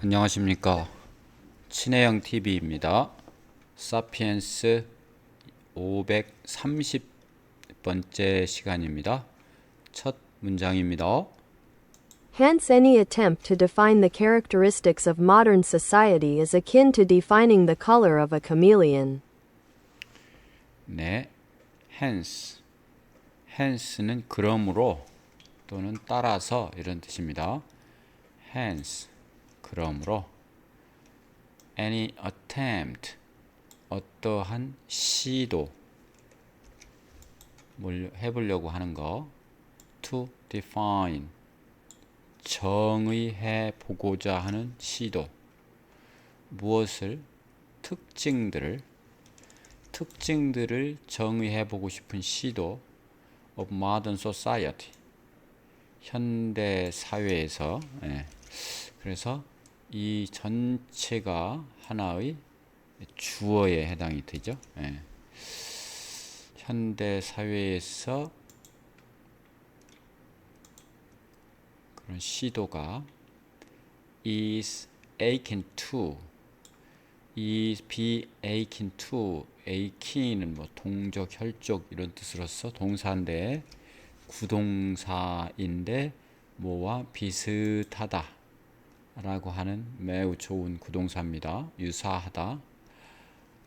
안녕하십니까. 친해형 TV입니다. 사피엔스 530번째 시간입니다. 첫 문장입니다. Hence, any attempt to define the characteristics of modern society is akin to defining the color of a chameleon. 네, hence. hence는 그러므로 또는 따라서 이런 뜻입니다. hence, 그러므로 any attempt, 어떠한 시도, 뭘 해보려고 하는 거 to define, 정의해 보고자 하는 시도, 무엇을, 특징들을 정의해 보고 싶은 시도 of modern society, 현대 사회에서. 그래서 이 전체가 하나의 주어에 해당이 되죠. 현대 사회에서 그런 시도가 is akin to, is be akin to, akin은 뭐 동적, 혈족 이런 뜻으로서 동사인데 구동사인데 뭐와 비슷하다 라고 하는 매우 좋은 구동사입니다.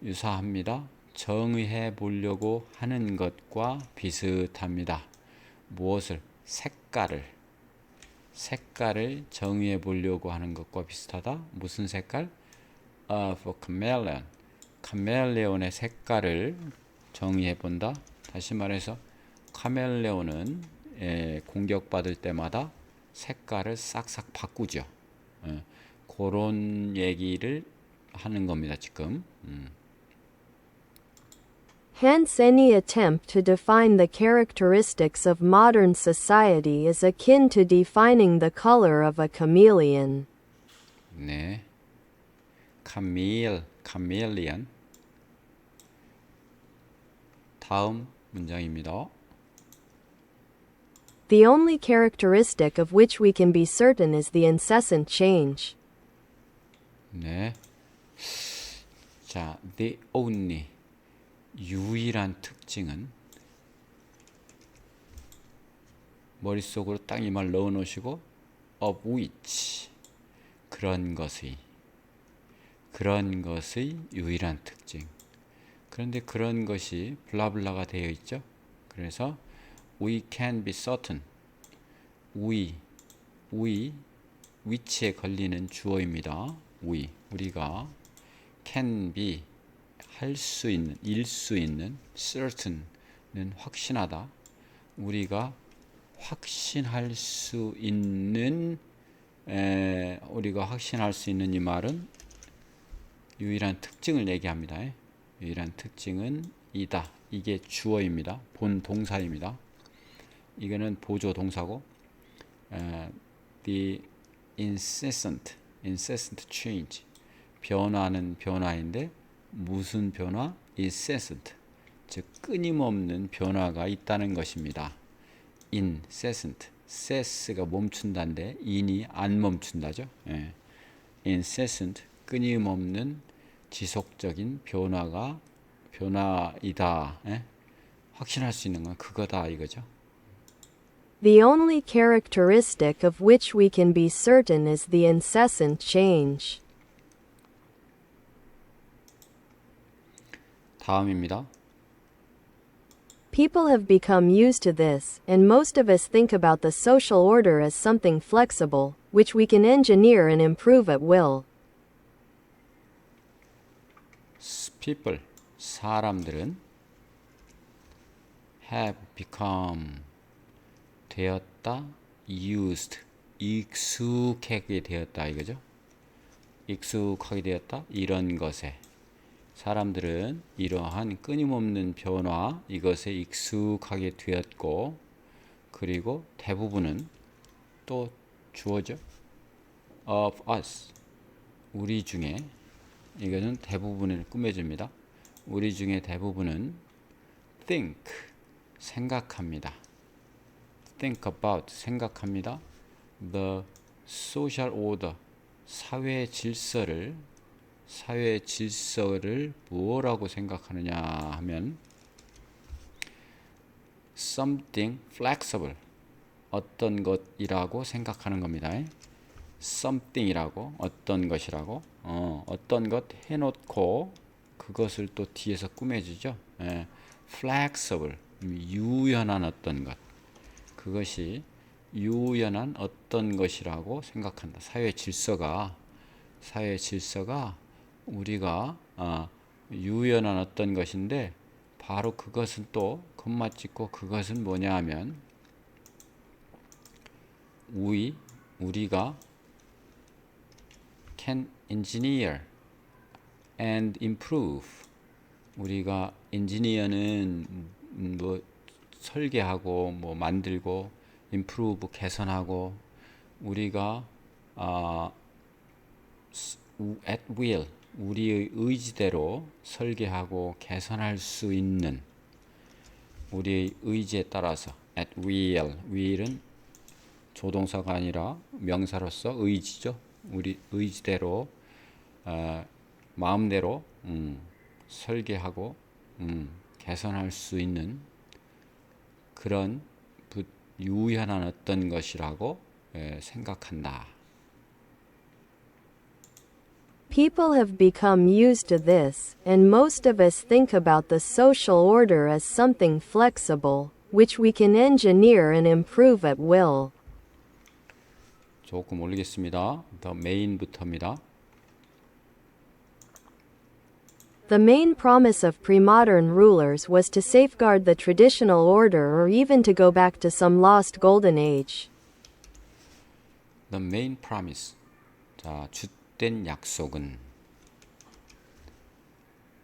유사합니다. 정의해 보려고 하는 것과 비슷합니다. 무엇을? 색깔을 정의해 보려고 하는 것과 비슷하다. 무슨 색깔? Of a chameleon. 카멜레온의 색깔을 정의해 본다. 다시 말해서 카멜레온은 공격받을 때마다 색깔을 싹싹 바꾸죠. 그런 얘기를 하는 겁니다, 지금. Hence, any attempt to define the characteristics of modern society is akin to defining the color of a chameleon. 네. 카멜리언. 다음 문장입니다. The only characteristic of which we can be certain is the incessant change. 네. 자, the only, 유일한 특징은, 머릿속으로 딱 이 말 넣어 놓으시고 of which, 그런 것의 유일한 특징. 그런데 그런 것이 블라블라가 되어 있죠. 그래서 we can be certain, which에 걸리는 주어입니다. 우리가 can be, 일 수 있는, certain은 확신하다. 우리가 확신할 수 있는, 우리가 확신할 수 있는 이 말은 유일한 특징을 얘기합니다. 유일한 특징은 이다. 이게 주어입니다. 본 동사입니다. 이거는 보조 동사고, the incessant change, 변화는 변화인데 무슨 변화? incessant, 즉 끊임없는 변화가 있다는 것입니다. incessant, cess가 멈춘다인데 in이 안 멈춘다죠. incessant, 끊임없는 지속적인 변화이다. 확신할 수 있는 건 그거다 이거죠. The only characteristic of which we can be certain is the incessant change. 다음입니다. People have become used to this, and most of us think about the social order as something flexible, which we can engineer and improve at will. people, 사람들은 have become, 되었다, used, 익숙하게 되었다 이거죠. 익숙하게 되었다, 이런 것에. 사람들은 이러한 끊임없는 변화, 이것에 익숙하게 되었고, 그리고 대부분은 또 주어죠. of us, 우리 중에, 이것은 대부분을 꾸며줍니다. 우리 중에 대부분은 think, 생각합니다. think about, 생각합니다. the social order, 사회 질서를 뭐라고 생각하느냐 하면 something flexible, 어떤 것이라고 생각하는 겁니다. something이라고, 어떤 것이라고, 어떤 것 해놓고 그것을 또 뒤에서 꾸며주죠. flexible, 유연한 어떤 것, 그것이 유연한 어떤 것이라고 생각한다. 사회 질서가 우리가 유연한 어떤 것인데, 바로 그것은 또 콤마찍고 그것은 뭐냐 하면 우리가 can engineer and improve. 우리가 엔지니어는 뭐 설계하고 뭐 만들고, improve 개선하고, 우리가 at will, 우리의 의지대로 설계하고 개선할 수 있는, 우리의 의지에 따라서 at will은 조동사가 아니라 명사로서 의지죠. 우리 의지대로 마음대로 설계하고 개선할 수 있는 그런 유연한 어떤 것이라고 생각한다. People have become used to this, and most of us think about the social order as something flexible, which we can engineer and improve at will. 조금 올리겠습니다. The main부터입니다. The main promise of pre-modern rulers was to safeguard the traditional order or even to go back to some lost golden age. The main promise. 자, 주된 약속은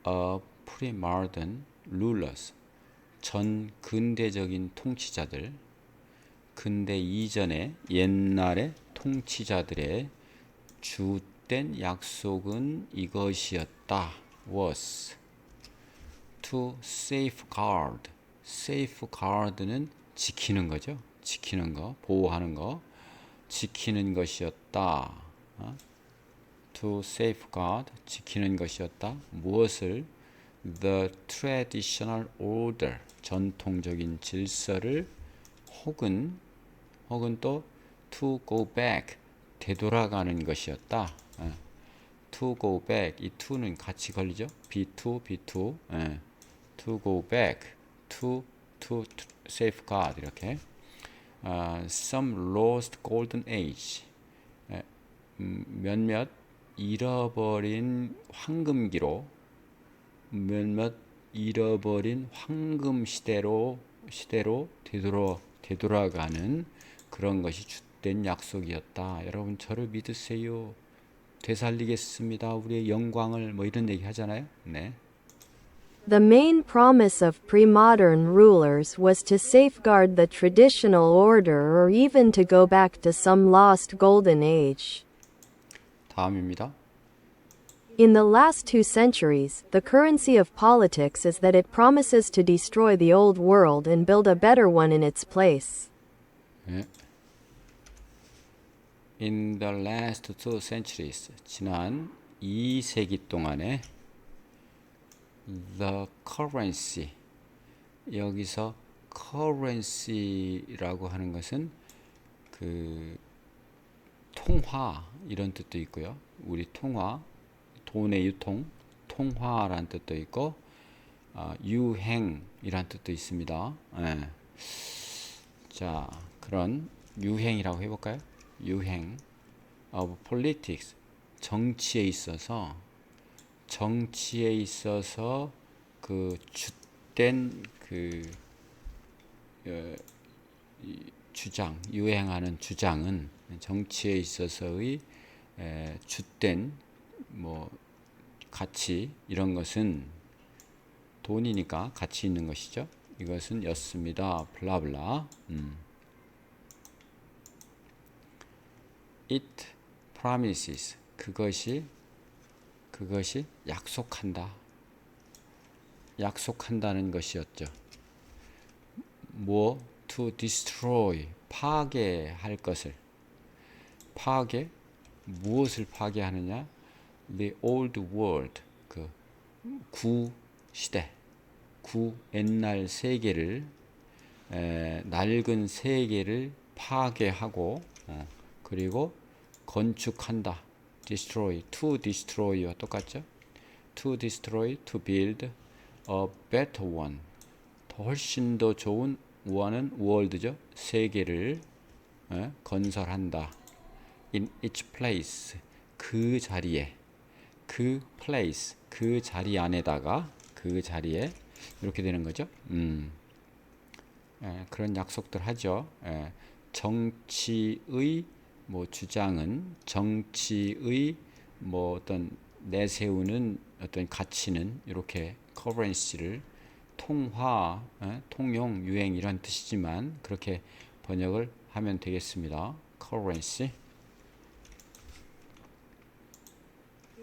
of pre-modern rulers. 전 근대적인 통치자들, 근대 이전의 옛날의 통치자들의 주된 약속은 이것이었다. was to safeguard. safeguard는 지키는 거죠. 지키는 거, 보호하는 거, 지키는 것이었다. to safeguard, 지키는 것이었다. 무엇을? the traditional order, 전통적인 질서를, 혹은 또 to go back, 되돌아가는 것이었다. to go back, 이 to는 같이 걸리죠. B2, to go back, to safeguard, 이렇게. some lost golden age, 몇몇 잃어버린 황금기로, 몇몇 잃어버린 황금 시대로 되돌아가는 그런 것이 주된 약속이었다. 여러분 저를 믿으세요. 되살리겠습니다. 우리의 영광을, 뭐 이런 얘기 하잖아요. 네. The main promise of pre-modern rulers was to safeguard the traditional order or even to go back to some lost golden age. 다음입니다. In the last 2 centuries, the currency of politics is that it promises to destroy the old world and build a better one in its place. 네. In the last 2 centuries, 지난 2세기 동안에 the currency, 여기서 currency라고 하는 것은 그 통화 이런 뜻도 있고요. 우리 통화, 돈의 유통, 통화라는 뜻도 있고, 유행이란 뜻도 있습니다. 자, 그런 유행이라고 해볼까요? 유행 of politics, 정치에 있어서 그 주된 그 주장, 유행하는 주장은, 정치에 있어서의 주된 뭐 가치, 이런 것은 돈이니까 가치 있는 것이죠. 이것은 였습니다. 블라블라. It promises, 그것이 약속한다는 것이었죠. 뭐 to destroy, 파괴할 것을. 파괴, 무엇을 파괴하느냐? The old world, 그 구시대, 옛날 세계를, 낡은 세계를 파괴하고, 그리고 건축한다. destroy, to destroy와 똑같죠? to destroy, to build a better one. 더 훨씬 더 좋은 one은 world죠. 세계를 건설한다. in each place, 그 자리에, 그 place, 그 자리 안에다가, 그 자리에 이렇게 되는 거죠. 그런 약속들 하죠. 정치의 뭐 주장은, 정치의 뭐 어떤 내세우는 어떤 가치는 이렇게 currency를 통화, 통용, 유행 이런 뜻이지만 그렇게 번역을 하면 되겠습니다. currency.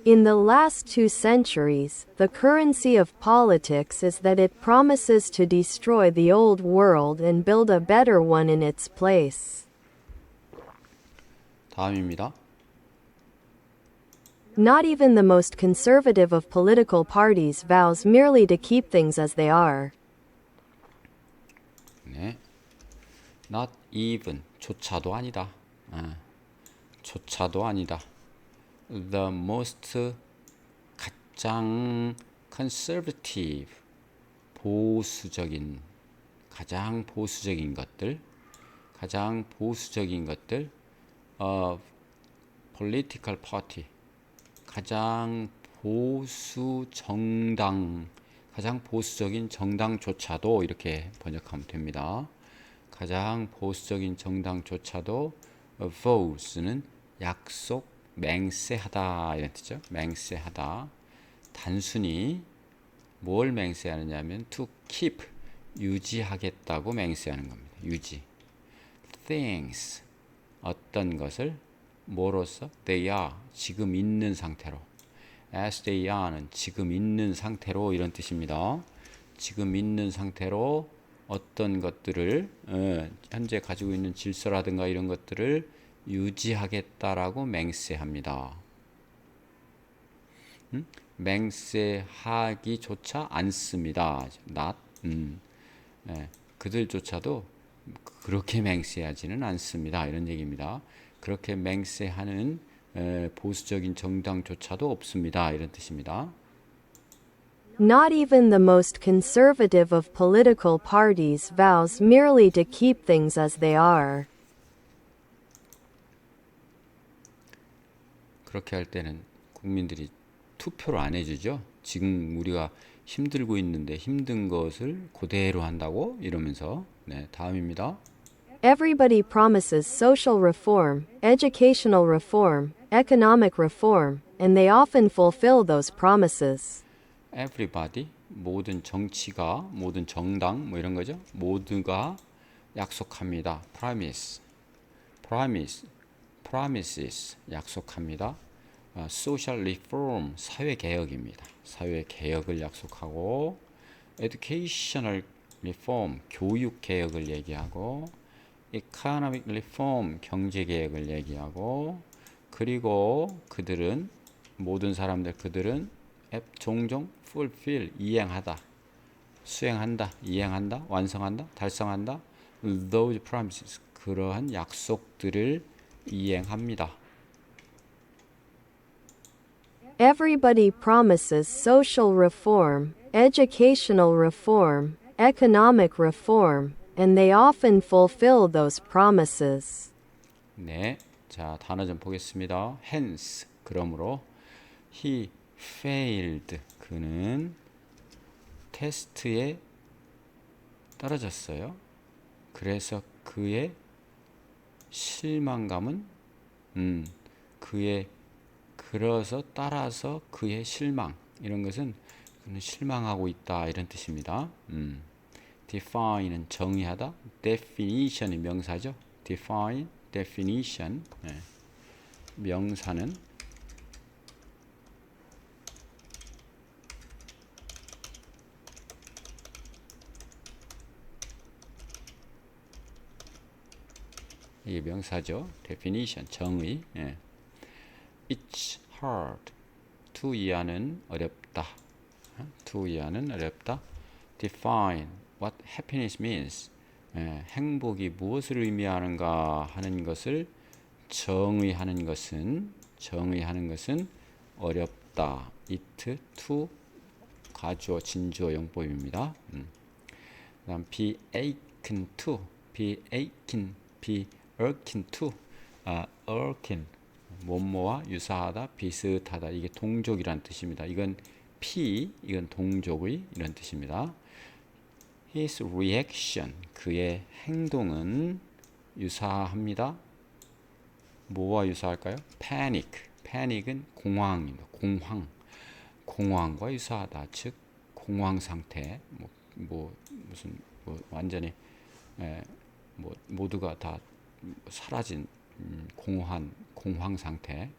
In the last 2 centuries, the currency of politics is that it promises to destroy the old world and build a better one in its place. 다음입니다. Not even the most conservative of political parties vows merely to keep things as they are. 네. Not even, 조차도 아니다. 조차도 아니다. The most, 가장 conservative, 보수적인, 가장 보수적인 것들, 가장 보수적인 것들 of political party, 가장 보수 정당, 가장 보수적인 정당조차도 이렇게 번역하면 됩니다. 가장 보수적인 정당조차도 vows는 약속, 맹세하다 이런 뜻이죠. 맹세하다. 단순히 뭘 맹세하느냐면 to keep, 유지하겠다고 맹세하는 겁니다. 유지. things, 어떤 것을 뭐로써? they are, 지금 있는 상태로. as they are는 지금 있는 상태로 이런 뜻입니다. 지금 있는 상태로 어떤 것들을, 현재 가지고 있는 질서라든가 이런 것들을 유지하겠다라고 맹세합니다. 맹세하기조차 않습니다. not, 그들조차도 그렇게 맹세하지는 않습니다. 이런 얘기입니다. 그렇게 맹세하는 보수적인 정당조차도 없습니다. 이런 뜻입니다. Not even the most conservative of political parties vows merely to keep things as they are. 그렇게 할 때는 국민들이 투표를 안 해주죠. 지금 우리가 힘들고 있는데 힘든 것을 그대로 한다고 이러면서. 네, 다음입니다. Everybody promises social reform, educational reform, economic reform, and they often fulfill those promises. Everybody, 모든 정치가, 모든 정당 뭐 이런 거죠. 모두가 약속합니다. promises, 약속합니다. social reform, 사회 개혁입니다. 사회 개혁을 약속하고, educational reform, 교육 개혁을 얘기하고, economic reform, 경제 개혁을 얘기하고, 그리고 그들은, 모든 사람들 그들은 종종 fulfill, 이행하다, 수행한다, 이행한다, 완성한다, 달성한다, those promises, 그러한 약속들을 이행합니다. Everybody promises social reform, educational reform, economic reform, and they often fulfill those promises. 네, 자 단어 좀 보겠습니다. hence, 그러므로 he failed, 그는 테스트에 떨어졌어요. 그래서 그의 실망감은 그의 그래서 따라서 그의 실망, 이런 것은 그는 실망하고 있다 이런 뜻입니다. define은 정의하다, definition이 명사죠. define, definition. 명사는 이게 명사죠. definition, 정의. it's hard. to 이하는 어렵다. to 이하는 어렵다. define what happiness means. 행복이 무엇을 의미하는가 하는 것을 정의하는 것은 어렵다. it to 가주어 진주어 용법입니다. 그다음 be aching to be irking to irking 뭐뭐와 유사하다 비슷하다 이게 동족이란 뜻입니다. 이건 이건 동족의 이런 뜻입니다. His reaction 그의 행동은 유사합니다. 뭐와 유사할까요? panic은 공황입니다. 공황과 유사하다. 즉 공황 상태 무슨 완전히 모두가 다 사라진 공황 상태.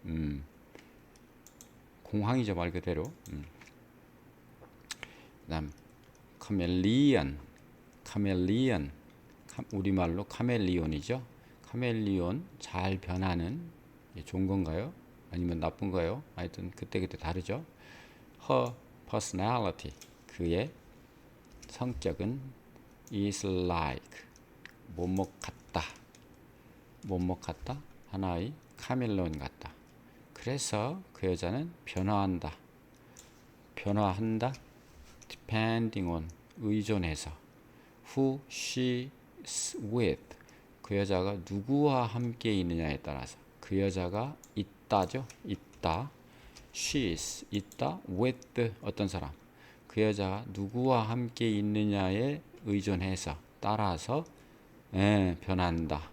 공황이죠 말 그대로. 그다음 카멜리온 우리말로 카멜리온이죠. 카멜리온 잘 변하는 좋은 건가요? 아니면 나쁜가요? 하여튼 그때그때 다르죠. Her personality 그의 성격은 is like 뭐뭐 같다 하나의 카멜레온 같다. 그래서 그 여자는 변화한다 depending on 의존해서 who she is with 그 여자가 누구와 함께 있느냐에 따라서 그 여자가 있다 she is 있다 with 어떤 사람 그 여자가 누구와 함께 있느냐에 의존해서 따라서 변한다.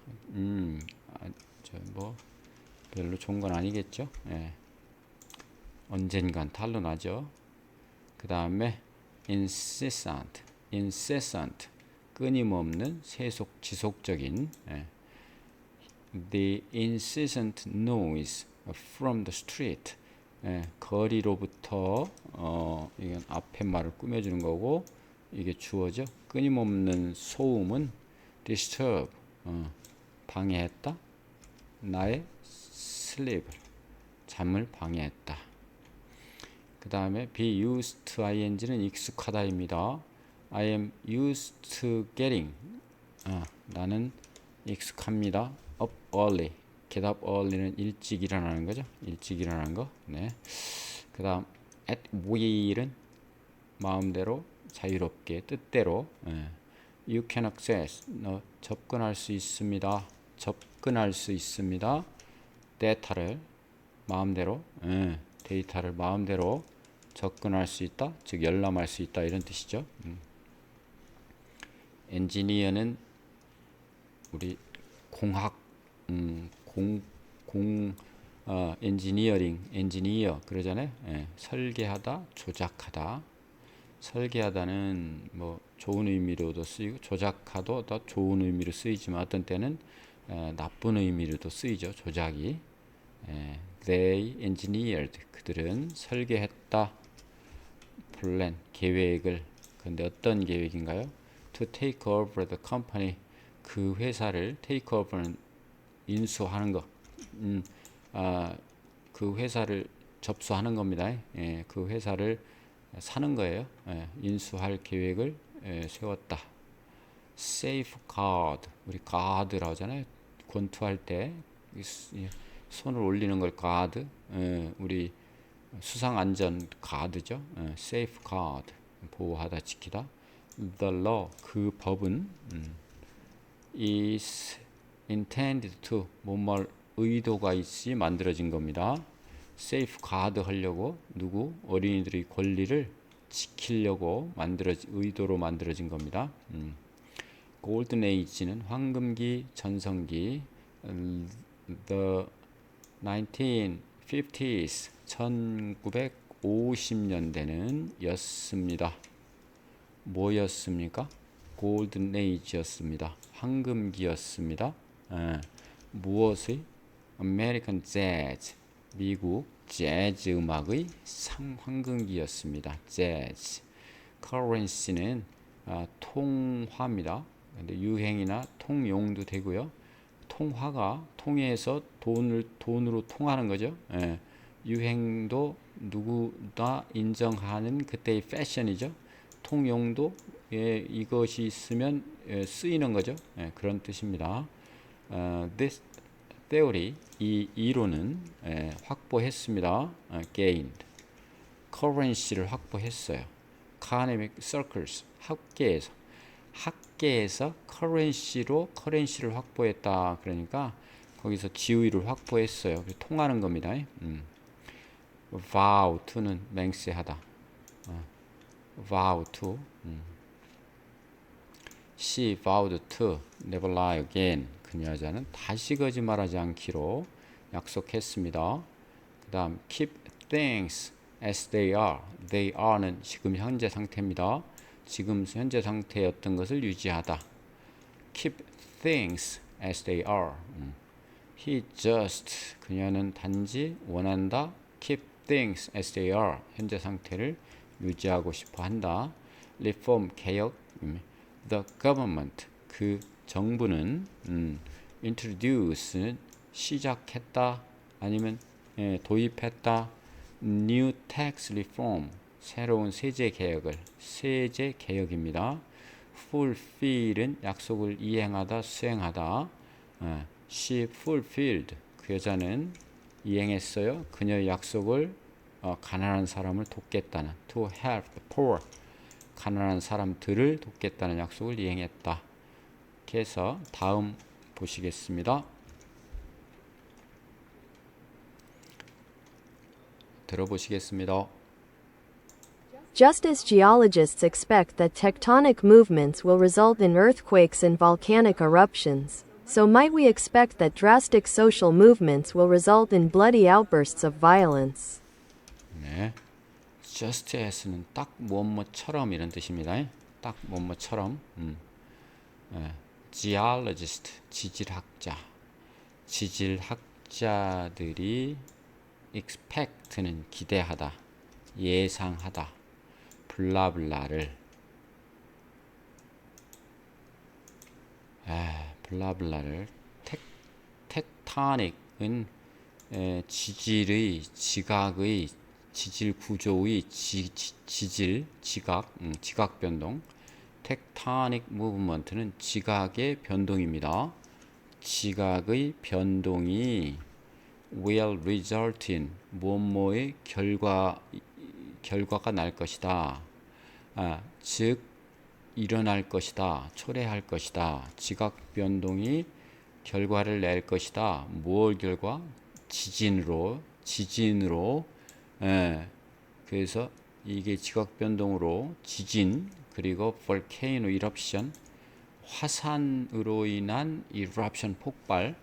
뭐 별로 좋은 건 아니겠죠. 언젠간 탄로나죠. 그 다음에 incessant 끊임없는 지속적인 the incessant noise from the street 거리로부터 이건 앞에 말을 꾸며주는 거고 이게 주어죠. 끊임없는 소음은 disturb 방해했다. 나의 sleep 잠을 방해했다. 그 다음에 be used to ing는 익숙하다입니다. I am used to getting 나는 익숙합니다. up early get up early는 일찍 일어나는 거죠. 일찍 일어나는 거. 네. 그 다음 at will은 마음대로 자유롭게 뜻대로 you can access 너 접근할 수 있습니다. 데이터를 마음대로 데이터를 마음대로 접근할 수 있다. 즉 열람할 수 있다 이런 뜻이죠. 엔지니어는 우리 공학 엔지니어 그러잖아요. 설계하다 조작하다. 설계하다는 뭐 좋은 의미로도 쓰이고 조작하도 더 좋은 의미로 쓰이지만 어떤 때는 나쁜 의미로도 쓰이죠. 조작이. They engineered 그들은 설계했다. plan 계획을. 근데 어떤 계획인가요? To take over the company 그 회사를 take over는 인수하는 거. 그 회사를 접수하는 겁니다. 그 회사를 사는 거예요. 인수할 계획을 세웠다. safeguard 우리 guard라고 하잖아요. 권투할 때 손을 올리는 걸 guard 우리 수상안전 가드죠. safeguard 보호하다 지키다. the law 그 법은 is intended to 뭐뭘 의도가 있이 만들어진 겁니다. safeguard 하려고 누구 어린이들의 권리를 지키려고 의도로 만들어진 겁니다. 골든 에이지는 황금기 전성기 the 1950s 1950년대는 였습니다. 뭐였습니까? 골든 에이지였습니다. 황금기였습니다. 무엇의? 아메리칸 재즈 미국 재즈 음악의 황금기였습니다. 재즈. 커런시는 통화입니다. 근데 유행이나 통용도 되고요. 통화가 통해서 돈으로 통하는 거죠. 유행도 누구나 인정하는 그때의 패션이죠. 통용도 이것이 있으면 쓰이는 거죠. 그런 뜻입니다. This theory, 이 이론은 확보했습니다. gained. currency를 확보했어요. academic circles, 학계에서 currency를 확보했다. 그러니까 거기서 지위를 확보했어요. 통하는 겁니다. vow to는 맹세하다. vow to. She vowed to never lie again. 그 여자는 다시 거짓말하지 않기로 약속했습니다. 그 다음 keep things as they are. They are는 지금 현재 상태입니다. 지금 현재 상태였던 것을 유지하다. keep things as they are. He just, 그녀는 단지 원한다. keep things as they are. 현재 상태를 유지하고 싶어 한다. reform, 개혁. The government, 그 정부는 introduce는 시작했다. 아니면 도입했다. new tax reform, 새로운 세제 개혁입니다. fulfill은 약속을 이행하다, 수행하다. She fulfilled, 그 여자는 이행했어요. 그녀의 약속을 가난한 사람을 돕겠다는 to help the poor, 가난한 사람들을 돕겠다는 약속을 이행했다. 이렇게 해서 다음 보시겠습니다. 들어보시겠습니다. Just as geologists expect that tectonic movements will result in earthquakes and volcanic eruptions, so might we expect that drastic social movements will result in bloody outbursts of violence. 네, just as는 딱 뭐뭐처럼 이런 뜻입니다. 딱 뭐뭐처럼. geologist, 지질학자들이 expect는 기대하다, 예상하다, 블라블라를 tectonic은 지질의, 지각의, 지질 구조의 지각 변동. tectonic movement는 지각의 변동입니다. 지각의 변동이 will result in 뭐뭐의 결과가 날 것이다. 즉 일어날 것이다. 초래할 것이다. 지각 변동이 결과를 낼 것이다. 뭘 결과? 지진으로. 그래서 이게 지각 변동으로 지진, 그리고 volcano eruption, 화산으로 인한 eruption, 폭발,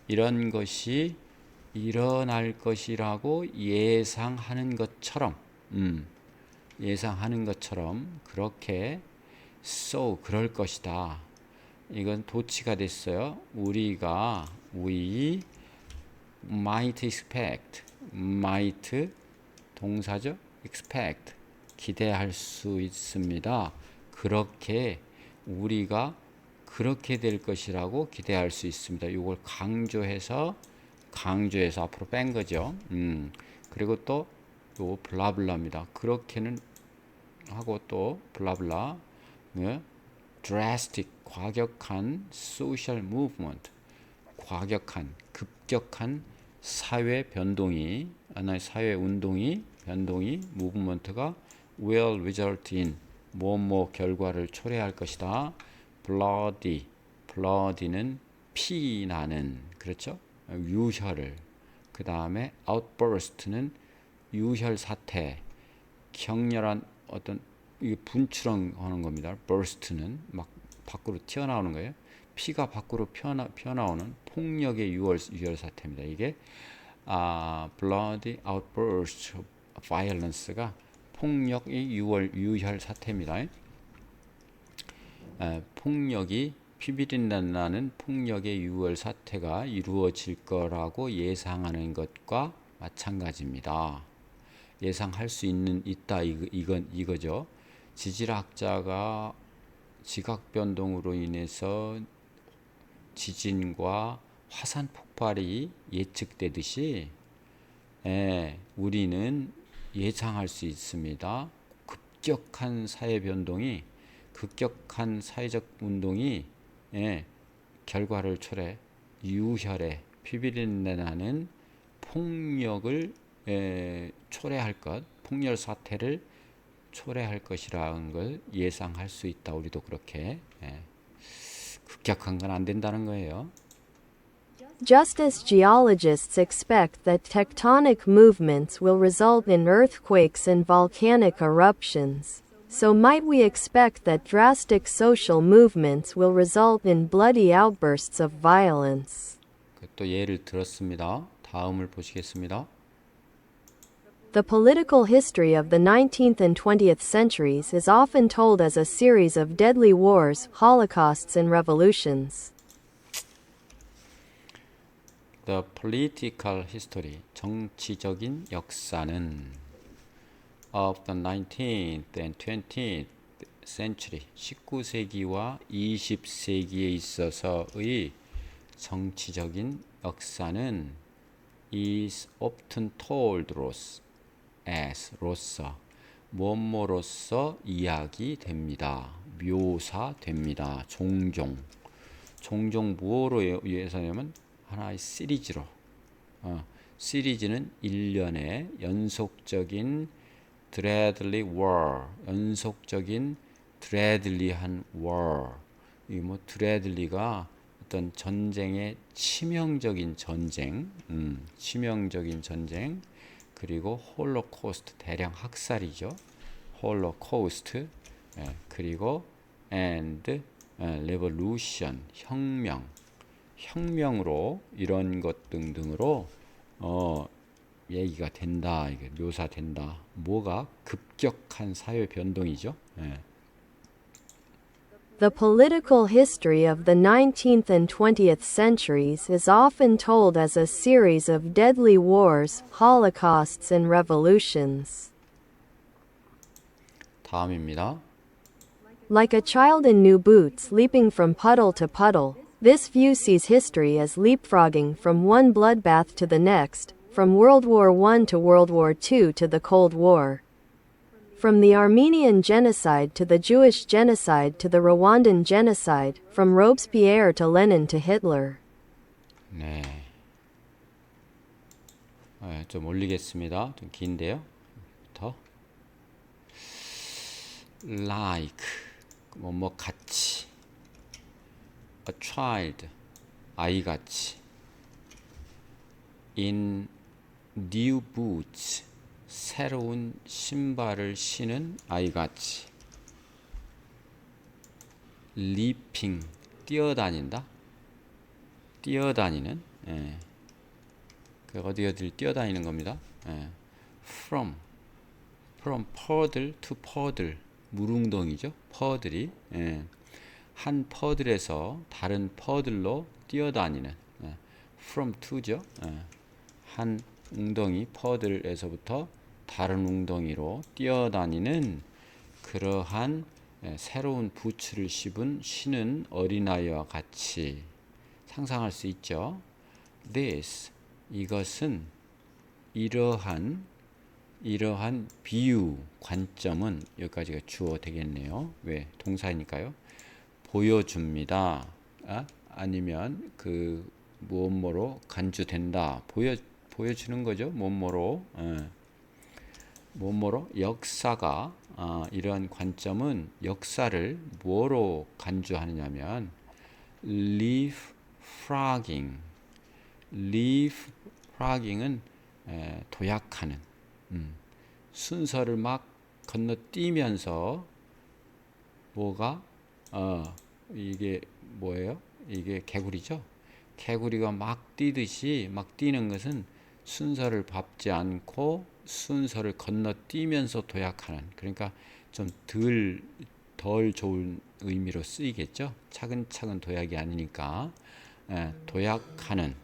이런 것이 일어날 것이라고 예상하는 것처럼 그렇게 그럴 것이다. 이건 도치가 됐어요. we might expect, might 동사죠. expect, 기대할 수 있습니다. 그렇게 우리가 그렇게 될 것이라고 기대할 수 있습니다. 이걸 강조해서 앞으로 뺀 거죠. 그리고 또 블라블라입니다. 그렇게는 하고 또 블라블라. drastic, 과격한 social movement, 급격한 사회 운동이 movement가 will result in 뭐뭐 결과를 초래할 것이다. bloodly는 피나는, 그렇죠? 유혈을. 그 다음에 outburst는 유혈 사태, 격렬한 어떤 분출하는 겁니다. burst는 막 밖으로 튀어나오는 거예요. 피가 밖으로 튀어나오는 폭력의 유혈 사태입니다. 이게 bloody outburst of violence가 폭력의 유혈 사태입니다. 폭력이 피비린내 나는 폭력의 유혈 사태가 이루어질 거라고 예상하는 것과 마찬가지입니다. 예상할 수 있다 이거죠. 지질학자가 지각 변동으로 인해서 지진과 화산 폭발이 예측되듯이 우리는 예상할 수 있습니다. 급격한 사회 변동이, 급격한 사회적 운동이 결과를 초래, 유혈에 피비린내 나는 폭력을 초래할 것, 폭력 사태를 초래할 것이라는 걸 예상할 수 있다. 우리도 그렇게 급격한 건 안 된다는 거예요. Just as geologists expect that tectonic movements will result in earthquakes and volcanic eruptions, so might we expect that drastic social movements will result in bloody outbursts of violence. 또 예를 들었습니다. 다음을 보시겠습니다. The political history of the 19th and 20th centuries is often told as a series of deadly wars, holocausts, and revolutions. The political history, 정치적인 역사는 of the 19th and 20th century, 19세기와 20세기에 있어서의 정치적인 역사는 is often told as 로서 뭐뭐로서 이야기됩니다. 묘사됩니다. 종종 무엇로 위해서냐면 하나의 시리즈로 시리즈는 일련의 연속적인 dreadly war, 연속적인 dreadly한 war. 이 뭐 dreadly가 어떤 전쟁의 치명적인 전쟁, 치명적인 전쟁, 그리고 홀로코스트 대량 학살이죠. 홀로코스트, 그리고 and revolution 혁명으로 이런 것 등등으로 얘기가 된다, 이게 묘사된다. 뭐가 급격한 사회 변동이죠. The political history of the 19th and 20th centuries is often told as a series of deadly wars, holocausts, and revolutions. 다음입니다. Like a child in new boots leaping from puddle to puddle, this view sees history as leapfrogging from one bloodbath to the next, from World War I to World War II to the Cold War. From the Armenian genocide to the Jewish genocide to the Rwandan genocide, from Robespierre to Lenin to Hitler. 네. 좀 올리겠습니다. 좀 긴데요. 더. Like, 뭐 같이. A child, 아이같이. In new boots, 새로운 신발을 신은 아이같이. leaping, 뛰어다닌다. 뛰어다니는. 그 어디 뛰어다니는 겁니다. from puddle to puddle, 물웅덩이죠. 퍼들이. 한 퍼들에서 다른 퍼들로 뛰어다니는. from to죠. 한 웅덩이 퍼들에서부터 다른 웅덩이로 뛰어다니는 그러한 새로운 부츠를 신은 어린아이와 같이 상상할 수 있죠. This, 이것은 이러한 비유, 관점은 여기까지가 주어 되겠네요. 왜? 동사니까요. 보여줍니다. 아니면 그 무엇뭐로 간주된다. 보여주는 거죠. 무엇뭐로. 무엇뭐로 역사가 이러한 관점은 역사를 뭐로 간주하느냐면 leapfrogging은 도약하는, 순서를 막 건너뛰면서 뭐가 이게 뭐예요? 이게 개구리죠. 개구리가 막 뛰듯이 막 뛰는 것은 순서를 밟지 않고 순서를 건너뛰면서 도약하는, 그러니까 좀 덜 좋은 의미로 쓰이겠죠. 차근차근 도약이 아니니까. 도약하는,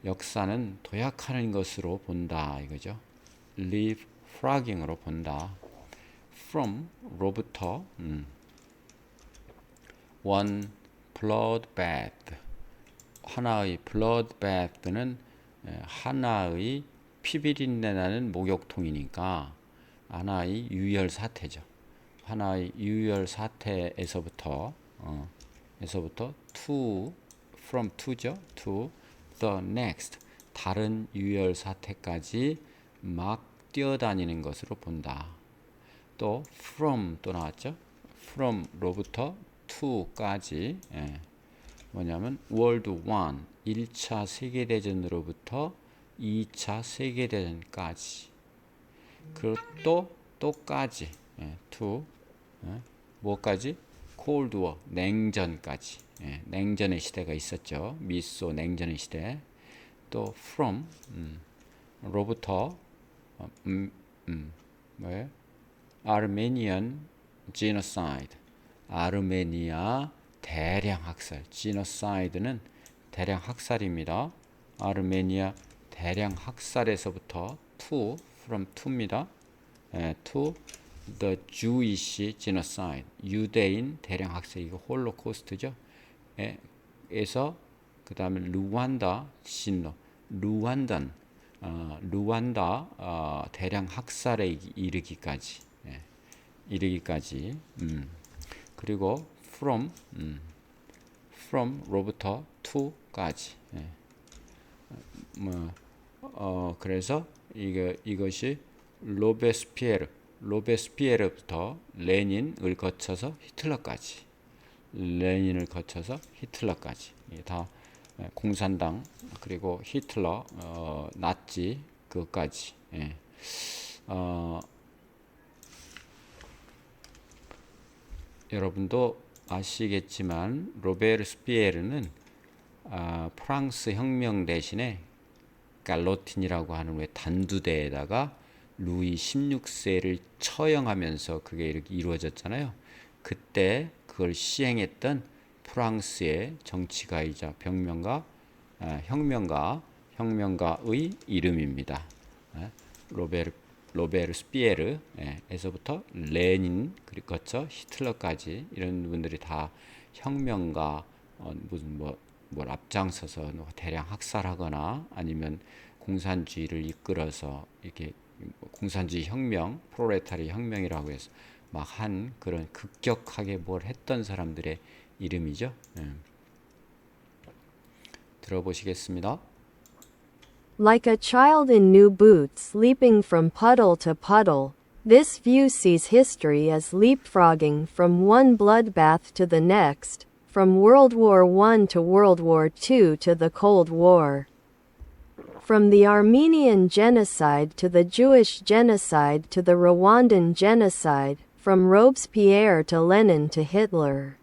역사는 도약하는 것으로 본다 이거죠. leapfrogging으로 본다. from 로부터 one bloodbath, 하나의 bloodbath는 하나의 피비린내 나는 목욕통이니까 하나의 유혈 사태죠. 하나의 유혈 사태에서부터 to from to죠. to the next 다른 유혈 사태까지 막 뛰어다니는 것으로 본다. 또 from 또 나왔죠. from로부터 to까지 뭐냐면 월드 1 1차 세계대전으로부터 2차 세계대전까지 그리고 또까지 to 뭐까지? 콜드 워 냉전까지 냉전의 시대가 있었죠. 미소 냉전의 시대. 또 from 로부터 뭐예요? Armenian genocide 아르메니아 대량 학살 genocide는 대량 학살입니다. 아르메니아 대량 학살에서부터 from to입니다. to the Jewish genocide 유대인 대량 학살 이거 홀로코스트죠. 에서 그 다음에 루완다 신로 루완다 대량 학살에 이르기까지 그리고 from로부터 to까지 그래서 이것이 로베스피에르부터 레닌을 거쳐서 히틀러까지 이게 다 공산당 그리고 히틀러 나치 그것까지 여러분도 아시겠지만 로베르스피에르는 프랑스 혁명 대신에 갈로틴이라고 하는 왜 단두대에다가 루이 16세를 처형하면서 그게 이렇게 이루어졌잖아요. 그때 그걸 시행했던 프랑스의 정치가이자 혁명가의 이름입니다. 로베르스피에르에서부터 레닌 그리고 거쳐 히틀러까지 이런 분들이 다 혁명가 무슨 뭘 앞장서서 대량 학살하거나 아니면 공산주의를 이끌어서 이렇게 공산주의 혁명, 프롤레타리 혁명이라고 해서 막 한 그런 급격하게 뭘 했던 사람들의 이름이죠. 들어보시겠습니다. Like a child in new boots leaping from puddle to puddle, this view sees history as leapfrogging from one bloodbath to the next, from World War I to World War II to the Cold War. From the Armenian genocide to the Jewish genocide to the Rwandan genocide, from Robespierre to Lenin to Hitler.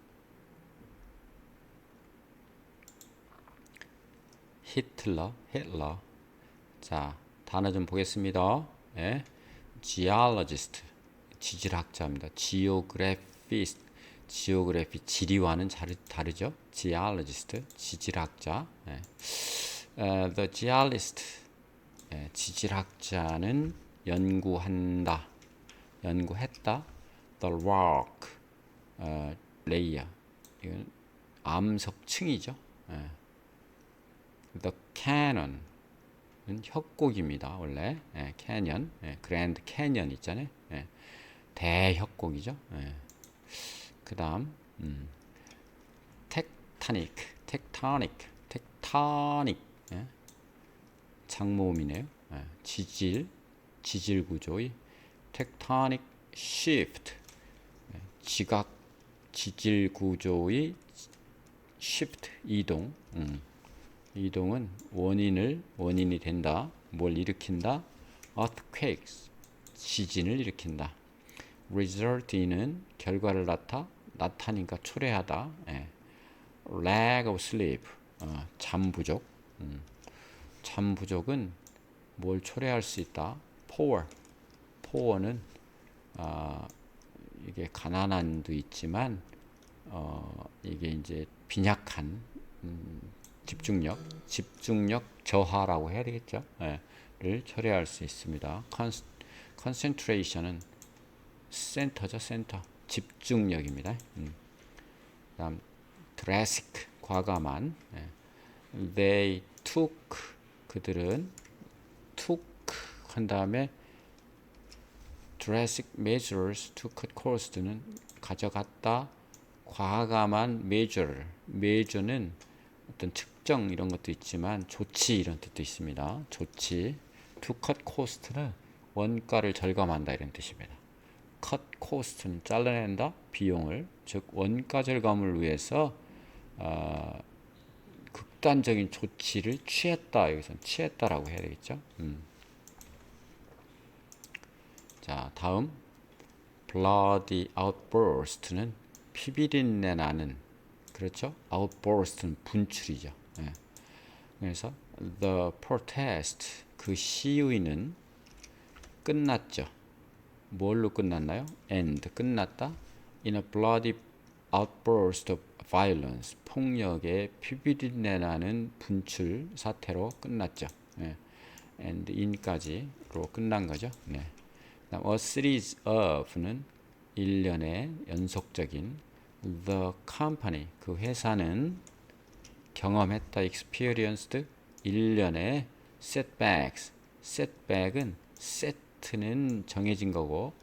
히틀러. 자, 단어 좀 보겠습니다. geologist, 지질학자입니다. geographist, geography, 지리와는 다르죠. geologist, 지질학자. The geologist, 지질학자는 연구했다. The rock, layer, 이건 암석층이죠. The canyon, 협곡입니다. 원래 캐년, 그랜드 캐년 있잖아요. 대협곡이죠. 그 다음 tectonic, 장모음이네요. 지질 구조의 tectonic shift, 지질 구조의 shift, 이동은 원인이 된다. 뭘 일으킨다? earthquakes, 지진을 일으킨다. result는 결과를 나타니까 초래하다. lack of sleep, 잠 부족. 잠 부족은 뭘 초래할 수 있다? poor는 이게 가난한도 있지만 이게 이제 빈약한 집중력 저하라고 해야 되겠죠. 를 초래할 수 있습니다. concentration은 센터죠. 집중력입니다. 그다음 drastic, 과감한. They took 그들은 took 한 다음에 drastic measures to cut cost는 가져갔다. 과감한 measure는 어떤 측정 이런 것도 있지만 조치 이런 뜻도 있습니다. 조치. to cut cost는 원가를 절감한다 이런 뜻입니다. cut cost는 잘라낸다 비용을, 즉 원가 절감을 위해서 극단적인 조치를 취했다. 여기서는 취했다라고 해야 되겠죠. 자, 다음 bloody outburst는 피비린내 나는, 그렇죠? outburst는 분출이죠. 예. 그래서 the protest 그 시위는 끝났죠. 뭘로 끝났나요? end 끝났다. in a bloody outburst of violence 폭력의 피비린내 나는 분출 사태로 끝났죠. 예. and in까지로 끝난 거죠. 네. a series of는 일련의 연속적인, the company 그 회사는 경험했다 experienced 일련의 setbacks setback은 set는 정해진 거고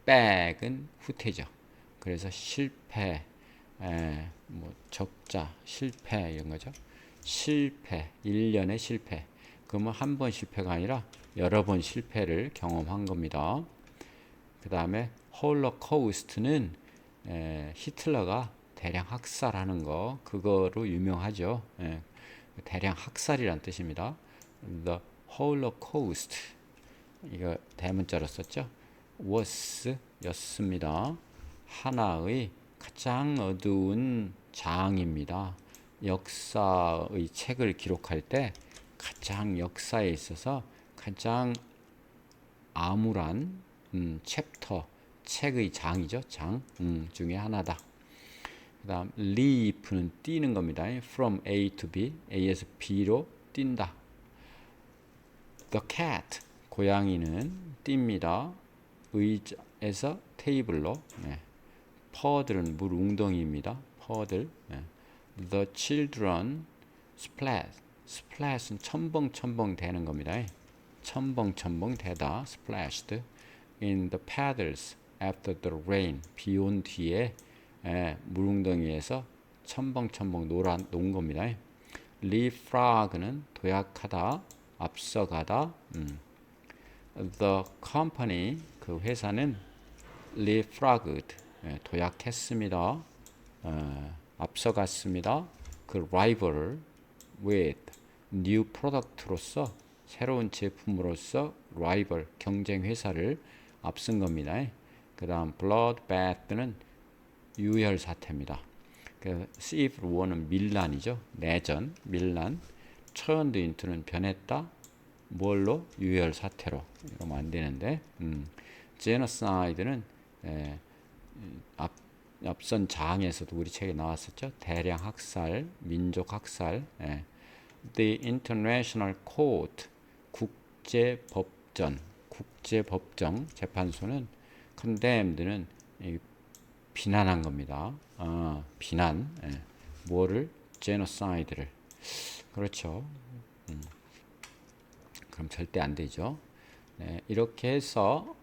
back은 후퇴죠. 그래서 실패, 뭐 적자, 실패 이런 거죠. 실패, 일련의 실패. 그러면 한 번 실패가 아니라 여러 번 실패를 경험한 겁니다. 그 다음에 홀로코스트는 히틀러가 대량 학살하는 거, 그거로 유명하죠. 대량 학살이란 뜻입니다. The Holocaust 이거 대문자로 썼죠. was 였습니다. 하나의 가장 어두운 장입니다. 역사의 책을 기록할 때 가장 역사에 있어서 가장 암울한 챕터, 책의 장이죠. 장 중에 하나다. 그 다음 leap는 뛰는 겁니다. from A to B, A에서 B로 뛴다. The cat, 고양이는 뜁니다. 의자에서 테이블로. 퍼들은 물 웅덩이입니다. 퍼들. The children splashed. splash는 첨벙첨벙 되는 겁니다. 첨벙첨벙 되다. splashed in the puddles after the rain. 비 온 뒤에 물웅덩이에서 첨벙첨벙 논 겁니다. leapfrog는 도약하다, 앞서가다. The company 그 회사는 leapfrogged 도약했습니다. 앞서갔습니다. 그 rival을 with new product로서 새로운 제품으로서 rival 경쟁 회사를 앞선 겁니다. 그 다음 bloodbath는 유혈 사태입니다. 그 civil war는 밀란이죠. 내전, 밀란. turned into는 변했다. 뭘로? 유혈 사태로. 이러면 안 되는데. genocide는 앞선 장에서도 우리 책에 나왔었죠. 대량 학살, 민족 학살. The International Court 국제법정 재판소는 condemned는 비난한 겁니다. 비난. 뭐를? genocide를. 그렇죠. 그럼 절대 안 되죠. 네, 이렇게 해서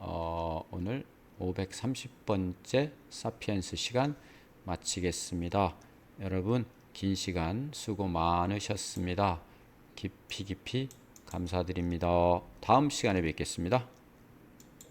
오늘 530번째 사피엔스 시간 마치겠습니다. 여러분 긴 시간 수고 많으셨습니다. 깊이 감사드립니다. 다음 시간에 뵙겠습니다.